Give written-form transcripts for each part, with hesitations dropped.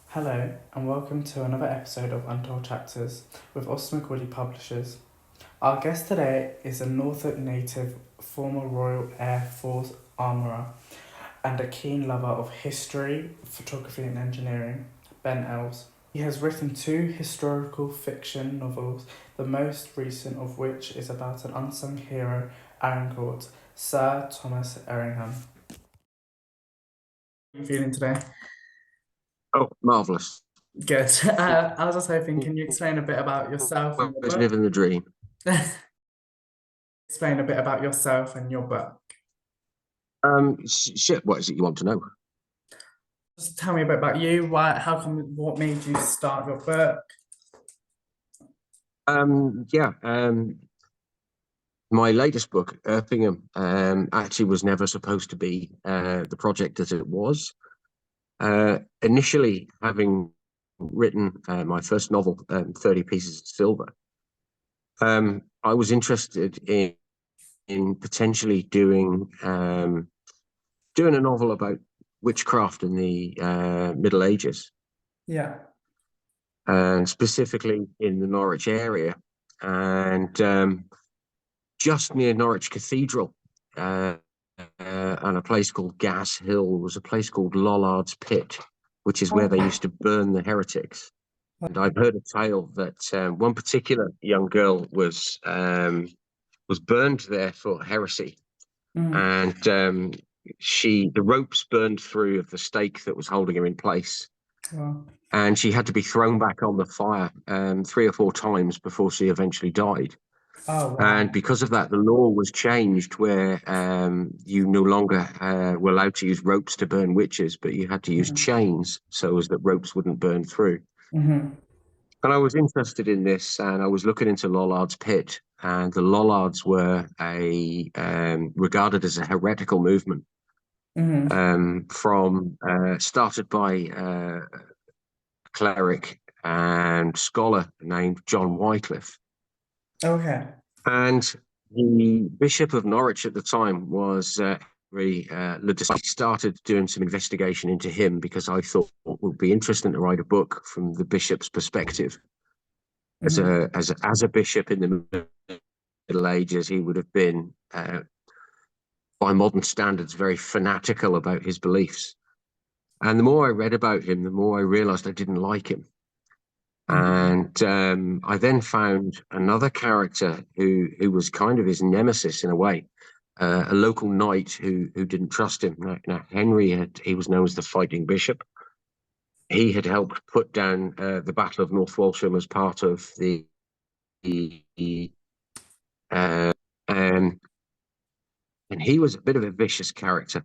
Hello, and welcome to another episode of Untold Chapters with us Macauley Publishers. Our guest today is a Norfolk native, former Royal Air Force armourer, and a keen lover of history, photography, and engineering, Ben Elves. He has written two historical fiction novels, the most recent of which is about an unsung hero, Arincourt, Sir Thomas Erringham. How are you feeling today? Oh, marvelous. Good. I was just hoping, can you explain a bit about yourself and your Always book? living the dream. Explain a bit about yourself and your book. Shit, what is it you want to know? Just tell me a bit about you. Why? How come? What made you start your book? Yeah, my latest book, Erpingham, actually was never supposed to be the project that it was. Initially, having written my first novel, 30 Pieces of Silver, I was interested in potentially doing a novel about witchcraft in the Middle Ages, Yeah. specifically in the Norwich area, and just near Norwich Cathedral, uh, and a place called Gas Hill was a place called Lollard's Pit, which is where they Oh. used to burn the heretics. And I've heard a tale that one particular young girl was burned there for heresy, Mm. and the ropes burned through of the stake that was holding her in place, Well. and she had to be thrown back on the fire 3 or 4 times before she eventually died. Oh And wow. because of that, the law was changed where you no longer were allowed to use ropes to burn witches, but you had to use Mm-hmm. chains so as that ropes wouldn't burn through. Mm-hmm. And I was interested in this, and I was looking into Lollard's Pit, and the Lollards were a regarded as a heretical movement, Mm-hmm. from started by a cleric and scholar named John Wycliffe. Okay. And the Bishop of Norwich at the time was I started doing some investigation into him because I thought it would be interesting to write a book from the bishop's perspective. Mm-hmm. As a bishop in the Middle Ages, he would have been, by modern standards, very fanatical about his beliefs. And the more I read about him, the more I realized I didn't like him. Mm-hmm. And I then found another character who was kind of his nemesis in a way, a local knight who didn't trust him. Now he was known as the Fighting Bishop. He had helped put down the Battle of North Walsham as part of the uh, um, and he was a bit of a vicious character.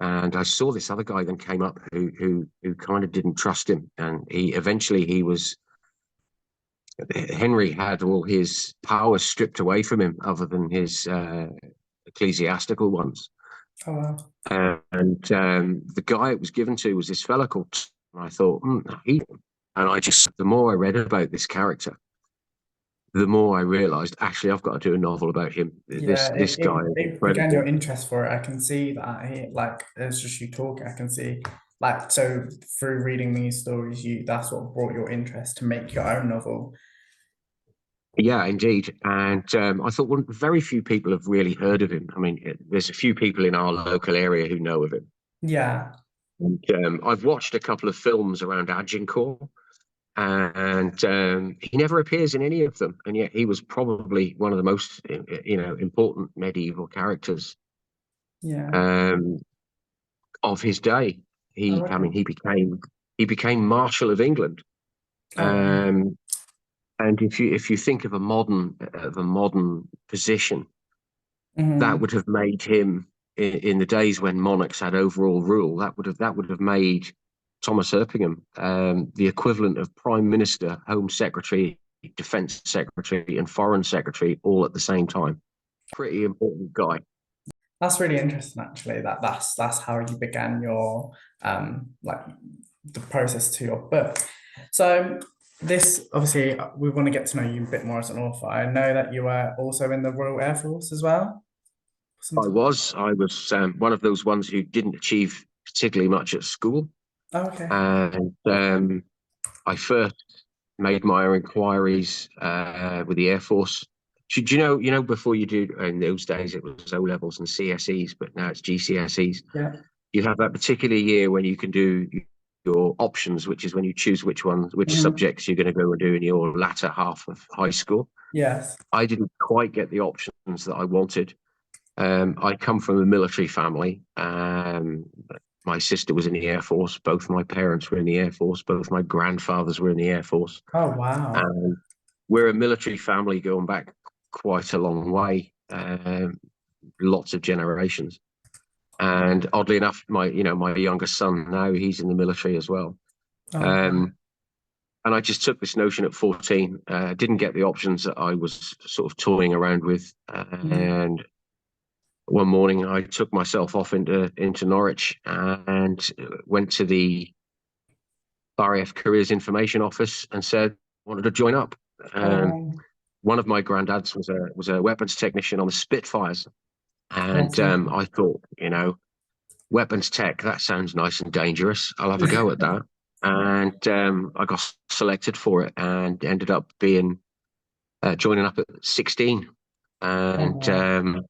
And I saw this other guy then came up who kind of didn't trust him, and he was Henry had all his powers stripped away from him, other than his ecclesiastical ones. Oh wow. And the guy it was given to was this fella called. And I thought, and the more I read about this character, the more I realised actually I've got to do a novel about him. This Yeah, this guy is it began your incredible. interest for it. I can see that. Like, it's just you talking. I can see, like, so through reading these stories, that's what brought your interest to make your own novel. Yeah, indeed. And I thought, well, very few people have really heard of him. I mean, there's a few people in our local area who know of him. Yeah. And I've watched a couple of films around Agincourt, and he never appears in any of them. And yet, he was probably one of the most, important medieval characters Yeah. um, of his day. Oh, I okay. mean, he became Marshal of England. Oh, wow. Um, and if you think of a modern position, that Mm-hmm. would have made him in the days when monarchs had overall rule. That would have made Thomas Erpingham the equivalent of Prime Minister, Home Secretary, Defence Secretary, and Foreign Secretary all at the same time. Pretty important guy. That's really interesting, actually. That's how you began your like the process to your book. So this obviously we want to get to know you a bit more as an author. I know that you were also in the Royal Air Force as well for some I time. was I was one of those ones who didn't achieve particularly much at school. Okay. And I first made my inquiries with the Air Force. Do you know? You know, before you do in those days, it was O levels and CSEs, but now it's GCSEs. Yeah. You have that particular year when you can do your options, which is when you choose which Mhm. subjects you're going to go and do in your latter half of high school. Yes. I didn't quite get the options that I wanted. I come from a military family. My sister was in the Air Force. Both my parents were in the Air Force. Both my grandfathers were in the Air Force. Oh, wow. And we're a military family going back quite a long way, lots of generations. And oddly enough, my younger son now he's in the military as well. Oh, wow. Um, and I just took this notion at 14. Didn't get the options that I was sort of toying around with, Mhm. and one morning I took myself off into Norwich and went to the RAF Careers Information Office and said I wanted to join up. Oh, Um, wow. one of my granddads was a weapons technician on the Spitfires, and Awesome. I thought, weapons tech, that sounds nice and dangerous. I'll have a go at that. And I got selected for it and ended up being joining up at 16. Oh, And wow.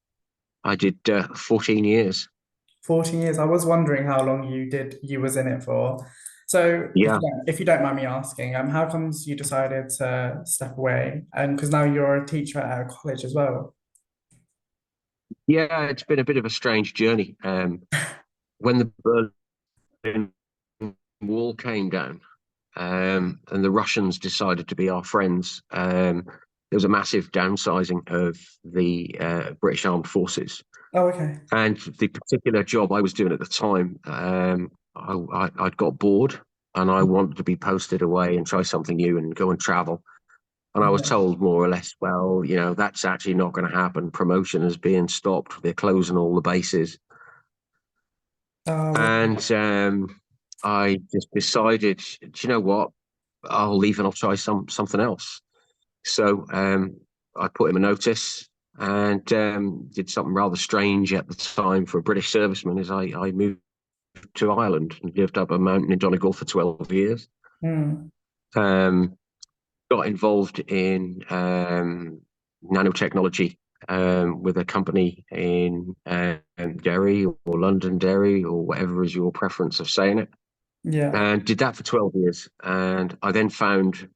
I did 14 years. 14 years. I was wondering how long you was in it for. So Yeah. if you don't mind me asking, how comes you decided to step away? And because now you're a teacher at a college as well. Yeah, it's been a bit of a strange journey. When the Berlin Wall came down, and the Russians decided to be our friends, there was a massive downsizing of the British Armed Forces. Oh, okay. And the particular job I was doing at the time, I'd got bored and I wanted to be posted away and try something new and go and travel. And I was Yeah. told more or less, well, that's actually not going to happen. Promotion is being stopped. They're closing all the bases. Oh, okay. And I just decided, do you know what? I'll leave and I'll try something else. So I put him a notice and did something rather strange at the time for a British serviceman. Is I moved to Ireland and lived up a mountain in Donegal for 12 years. Hmm. Um, got involved in nanotechnology with a company in Derry or Londonderry or whatever is your preference of saying it. Yeah. And did that for 12 years. And I then found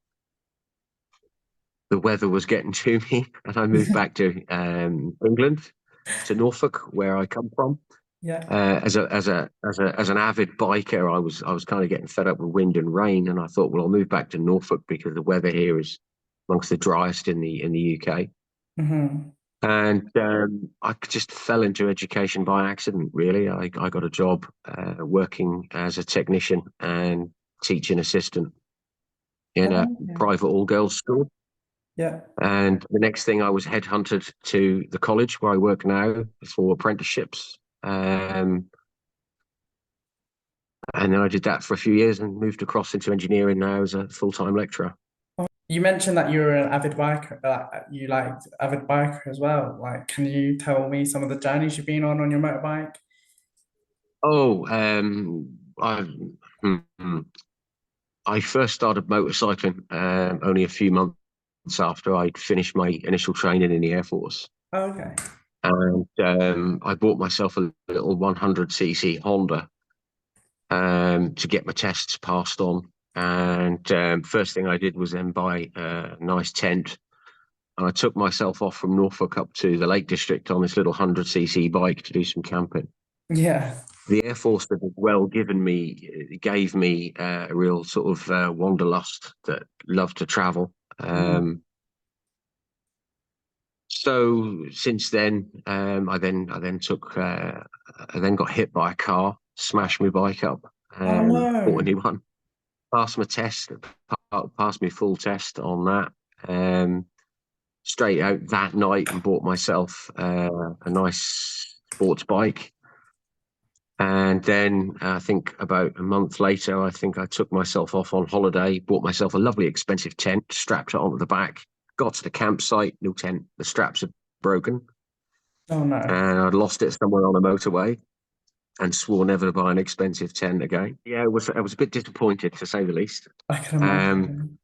the weather was getting to me, and I moved back to England, to Norfolk, where I come from. Yeah. As an avid biker, I was kind of getting fed up with wind and rain, and I thought, well, I'll move back to Norfolk because the weather here is amongst the driest in the UK. Hmm. And I just fell into education by accident. Really, I got a job working as a technician and teaching assistant in a Oh, okay. private all girls school. Yeah. And the next thing, I was headhunted to the college where I work now for apprenticeships. And then I did that for a few years and moved across into engineering now as a full-time lecturer. You mentioned that you were an avid biker, you liked avid biker as well. Like, can you tell me some of the journeys you've been on your motorbike? Oh, hmm, hmm. I first started motorcycling only a few months after I'd finished my initial training in the Air Force. Oh, okay. And I bought myself a little 100cc Honda to get my tests passed on. And first thing I did was then buy a nice tent. And I took myself off from Norfolk up to the Lake District on this little 100cc bike to do some camping. Yeah. The Air Force that as well gave me a real sort of wanderlust that loved to travel. Mm. So since then, I then got hit by a car, smashed my bike up, Oh bought a no. new one, passed my test, passed my full test on that. Um, Straight out that night and bought myself a nice sports bike. And then I think about a month later, I think I took myself off on holiday, bought myself a lovely expensive tent, strapped it onto the back, got to the campsite, no tent, the straps had broken, Oh no. and I'd lost it somewhere on a motorway. and swore never to buy an expensive tent again. Yeah, I was a bit disappointed, to say the least. I can Um, imagine.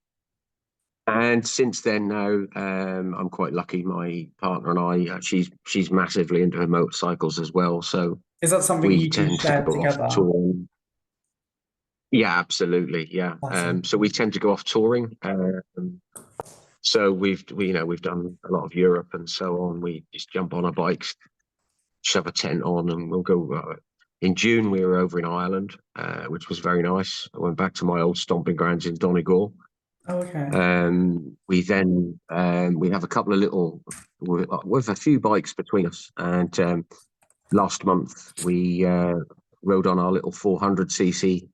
and since then, now I'm quite lucky. My partner and I, she's massively into her motorcycles as well, so Is that something we you two tend to shared go off together? touring. Yeah, absolutely. Yeah. That's so So we tend to go off touring. So we've done a lot of Europe and so on. We just jump on our bikes, shove a tent on, and we'll go. In June, we were over in Ireland, which was very nice. I went back to my old stomping grounds in Donegal. Oh, okay. We then we have a couple of little with a few bikes between us, and last month we rode on our little 400cc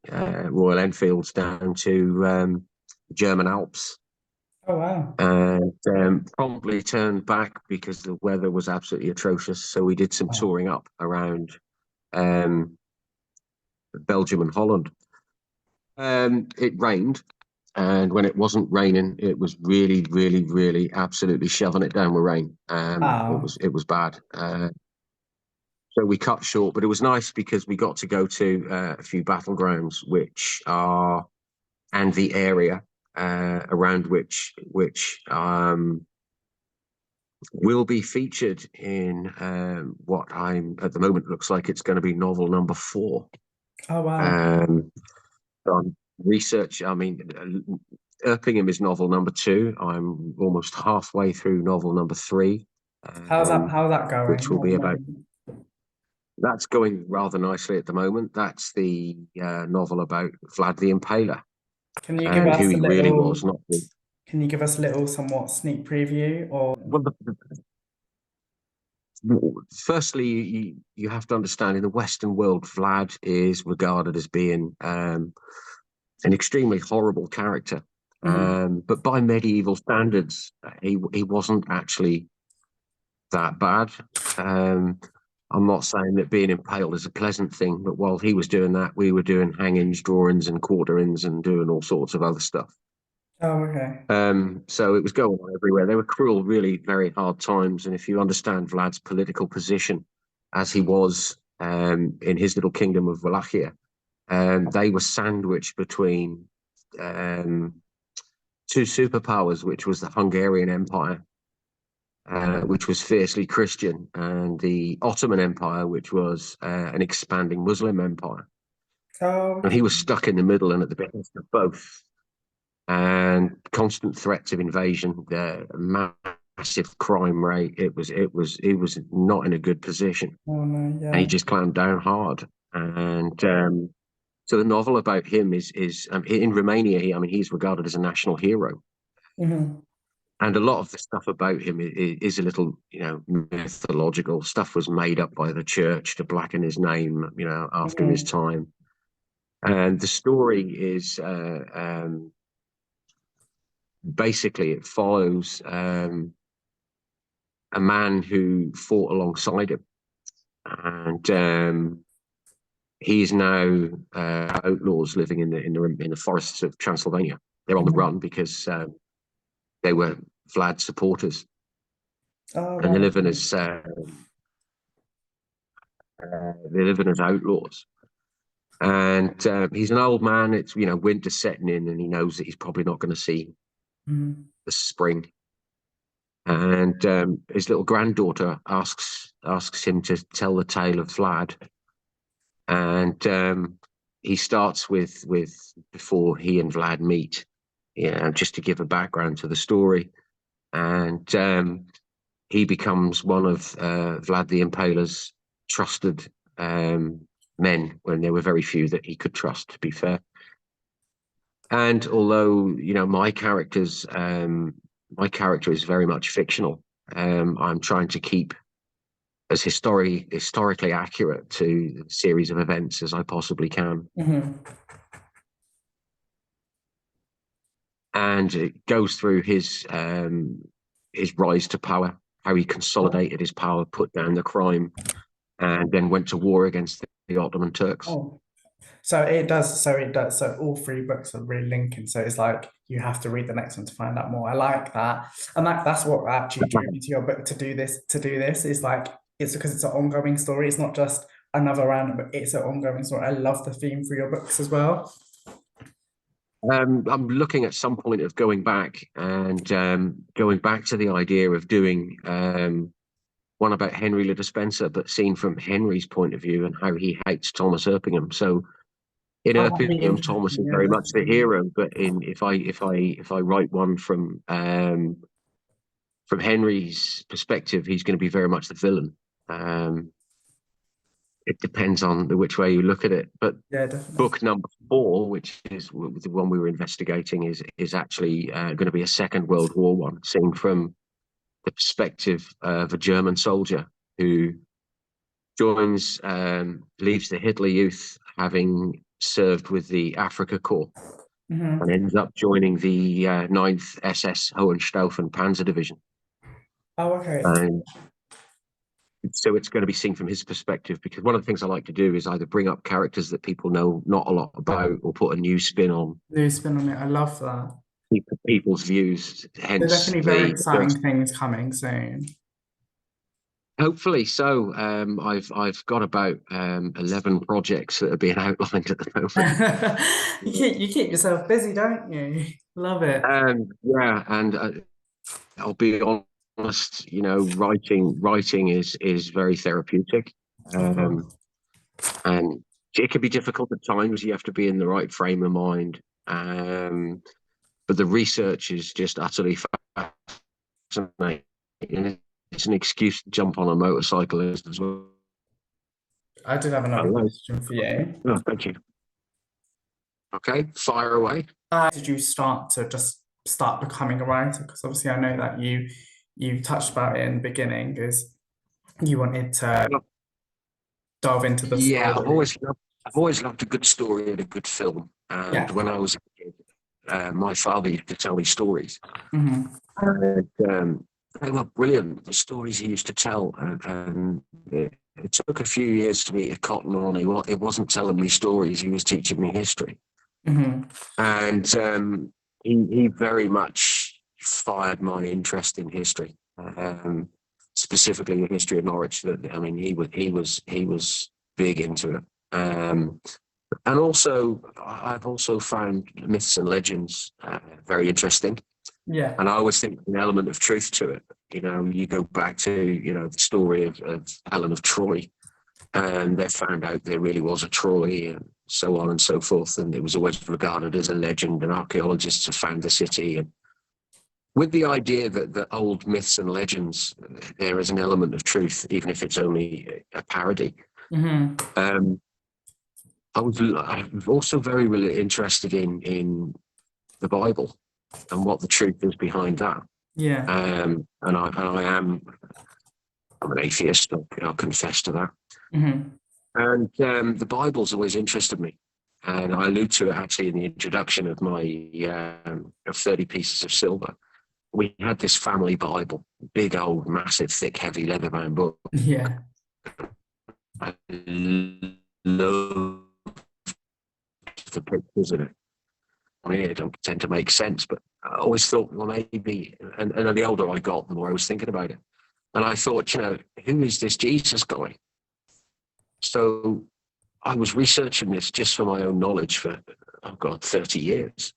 Royal Enfields down to the German Alps, Oh, wow. and promptly turned back because the weather was absolutely atrocious. So we did some Oh, touring up around um, Belgium and Holland. It rained, and when it wasn't raining, it was really, really, really, absolutely shoving it down with rain. wow. It was bad. So we cut short, but it was nice because we got to go to a few battlegrounds, which are and the area around which will be featured in what I'm at the moment looks like it's going to be novel number 4. Oh, wow. Um, on research, I mean, Erpingham is novel number 2. I'm almost halfway through novel number 3, How's that which going will at the be about. moment? That's going rather nicely at the moment. That's the novel about Vlad the Impaler Can you give and who us a he really was. little, Not the, can you give us a little somewhat sneak preview or? well, firstly, you have to understand in the Western world, Vlad is regarded as being an extremely horrible character. Mhm. But by medieval standards, he wasn't actually that bad. Um, I'm not saying that being impaled is a pleasant thing, but while he was doing that, we were doing hangings, drawings, and quarterings, and doing all sorts of other stuff. Oh, okay. So it was going on everywhere. They were cruel, really very hard times. And if you understand Vlad's political position, as he was in his little kingdom of Wallachia, they were sandwiched between um, two superpowers, which was the Hungarian Empire, which was fiercely Christian, and the Ottoman Empire, which was an expanding Muslim empire. Oh, And okay. he was stuck in the middle and at the behest of both. And constant threats of invasion, the massive crime rate. It was not in a good position, Oh, no, and he yeah. just clamped down hard. And so the novel about him is in Romania. I mean, he's regarded as a national hero, Mhm. and a lot of the stuff about him is a little, mythological. Stuff was made up by the church to blacken his name, after his Mhm. time. And the story is basically it follows a man who fought alongside him, and he's now outlaws living in the forests of Transylvania. They're on the Mhm. run because they were Vlad supporters, Oh, and wow. they live in as outlaws. And he's an old man. It's winter setting in, and he knows that he's probably not going to see Mhm. the spring. And his little granddaughter asks him to tell the tale of Vlad, and he starts with before he and Vlad meet, just to give a background to the story, and he becomes one of Vlad the Impaler's trusted men when there were very few that he could trust. To be fair, and although my character is very much fictional, I'm trying to keep as historically accurate to the series of events as I possibly can. Mhm. And it goes through his rise to power, how he consolidated his power, put down the crime, and then went to war against the Ottoman Turks. Oh, so it does. So it does. So all three books are really linking. So it's like you have to read the next one to find out more. I like that, and that's what actually drew me to your book to do this. To do this is like it's because it's an ongoing story. It's not just another random, but it's an ongoing story. I love the theme for your books as well. I'm looking at some point of going back and going back to the idea of doing one about Henry le Despencer, but seen from Henry's point of view and how he hates Thomas Erpingham. So in Oh, that'd be Erpingham, Thomas interesting. is Yeah, very much the definitely. hero, but in if I write one from Henry's perspective, he's going to be very much the villain. Um, it depends on which way you look at it. But Yeah, definitely. book number 4, which is the one we were investigating, is actually going to be a Second World War one, seen from the perspective of a German soldier who leaves the Hitler Youth, having served with the Afrika Korps, and Hmm. ends up joining the 9th SS Hohenstaufen Panzer Division. Oh, okay. And so it's going to be seen from his perspective, because one of the things I like to do is either bring up characters that people know not a lot about, or put a new spin on New spin on it. I love that. people's views. There's Hence definitely very the exciting things coming soon. hopefully so. I've got about 11 projects that are being outlined at the moment. You keep yourself busy, don't you? Love it. Yeah, and I'll be honest, writing is very therapeutic, Of course. um, and it can be difficult at times. You have to be in the right frame of mind, but the research is just utterly fascinating. It's an excuse to jump on a motorcycle as well. I did have another Hello. question for you. Oh, thank you. Okay, fire away. Did you start becoming a writer? Because obviously I know that you touched about it in the beginning, is you wanted to delve into the Yeah, story. I've always loved a good story and a good film. And Yeah. when I was a kid, my father used to tell me stories, Hmm. and they were brilliant. The stories he used to tell, and it took a few years for me to cotton on. It wasn't telling me stories; he was teaching me history, Hmm. and he very much fired my interest in history. Specifically the history of Norwich. I mean, he was big into it. And also, I've also found myths and legends very interesting. Yeah. And I always think an element of truth to it. You go back to, the story of Helen of Troy, and they found out there really was a Troy, and so on and so forth. And it was always regarded as a legend, and archaeologists have found the city. And with the idea that the old myths and legends, there is an element of truth, even if it's only a parody. Hmm. Um, I'm also very really interested in the Bible and what the truth is behind that. Yeah. I'm an atheist. I'll confess to that. Hmm. And the Bible's always interested me. And I allude to it actually in the introduction of my of 30 Pieces of Silver. We had this family Bible, big old, massive, thick, heavy leather-bound book. Yeah. I love the pictures in it. I mean, it don't tend to make sense, but I always thought, well, maybe, and the older I got, the more I was thinking about it. And I thought, who is this Jesus guy? So I was researching this just for my own knowledge for, oh God, 30 years.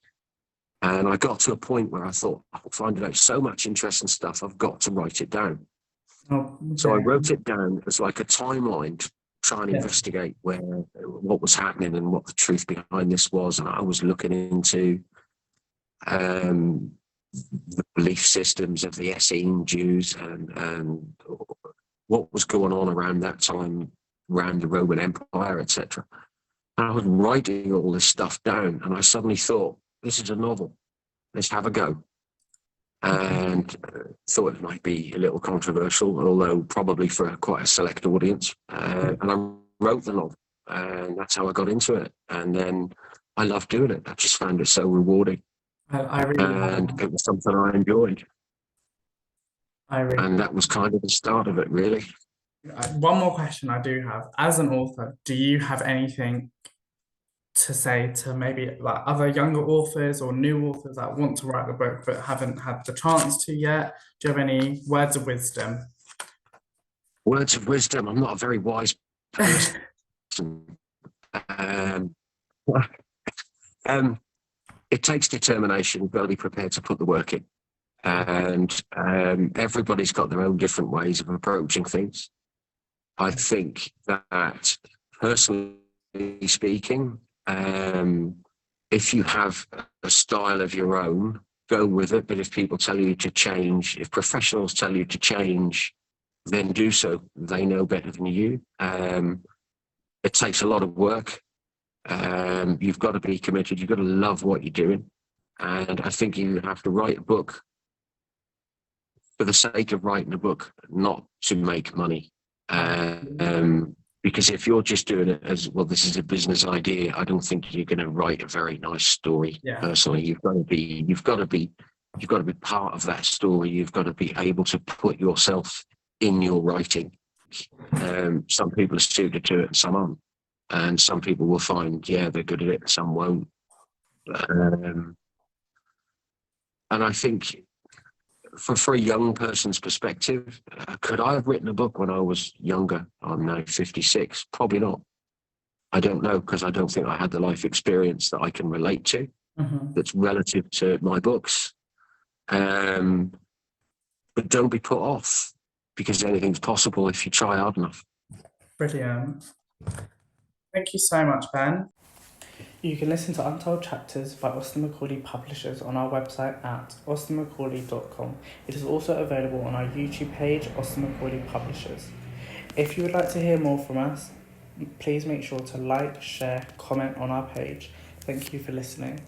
And I got to a point where I thought, I'm finding out so much interesting stuff, I've got to write it down. Oh, So I okay. wrote it down as like a timeline to try and Yeah. investigate what was happening and what the truth behind this was. And I was looking into um, the belief systems of the Essene Jews, and what was going on around that time around the Roman Empire, etc. And I was writing all this stuff down, and I suddenly thought, this is a novel. Let's have a go. And thought it might be a little controversial, although probably for quite a select audience. And I wrote the novel, and that's how I got into it. And then I loved doing it. I just found it so rewarding, I really love and that. it was something I enjoyed. I really. And that was kind of the start of it, really. One more question I do have. As an author, do you have anything to say to maybe like other younger authors or new authors that want to write the book but haven't had the chance to yet? Do you have any words of wisdom? Words of wisdom. I'm not a very wise person. Um, it takes determination. You've got to be prepared to put the work in. And everybody's got their own different ways of approaching things. I think that, personally speaking, if you have a style of your own, go with it. But if people tell you to change, if professionals tell you to change, then do so. They know better than you. It takes a lot of work. You've got to be committed. You've got to love what you're doing. And I think you have to write a book for the sake of writing a book, not to make money. Because if you're just doing it as, well, this is a business idea, I don't think you're going to write a very nice story. Yeah. Personally, you've got to be part of that story. You've got to be able to put yourself in your writing. Some people are suited to it and some aren't. And some people will find, yeah, they're good at it, and some won't. And I think, for a young person's perspective, could I have written a book when I was younger? I'm now 56. Probably not. I don't know, because I don't think I had the life experience that I can relate to, that's relative to my books. But don't be put off, because anything's possible if you try hard enough. Brilliant. Thank you so much, Ben. You can listen to Untold Chapters by Austin Macauley Publishers on our website at austinmacauley.com. It is also available on our YouTube page, Austin Macauley Publishers. If you would like to hear more from us, please make sure to like, share, comment on our page. Thank you for listening.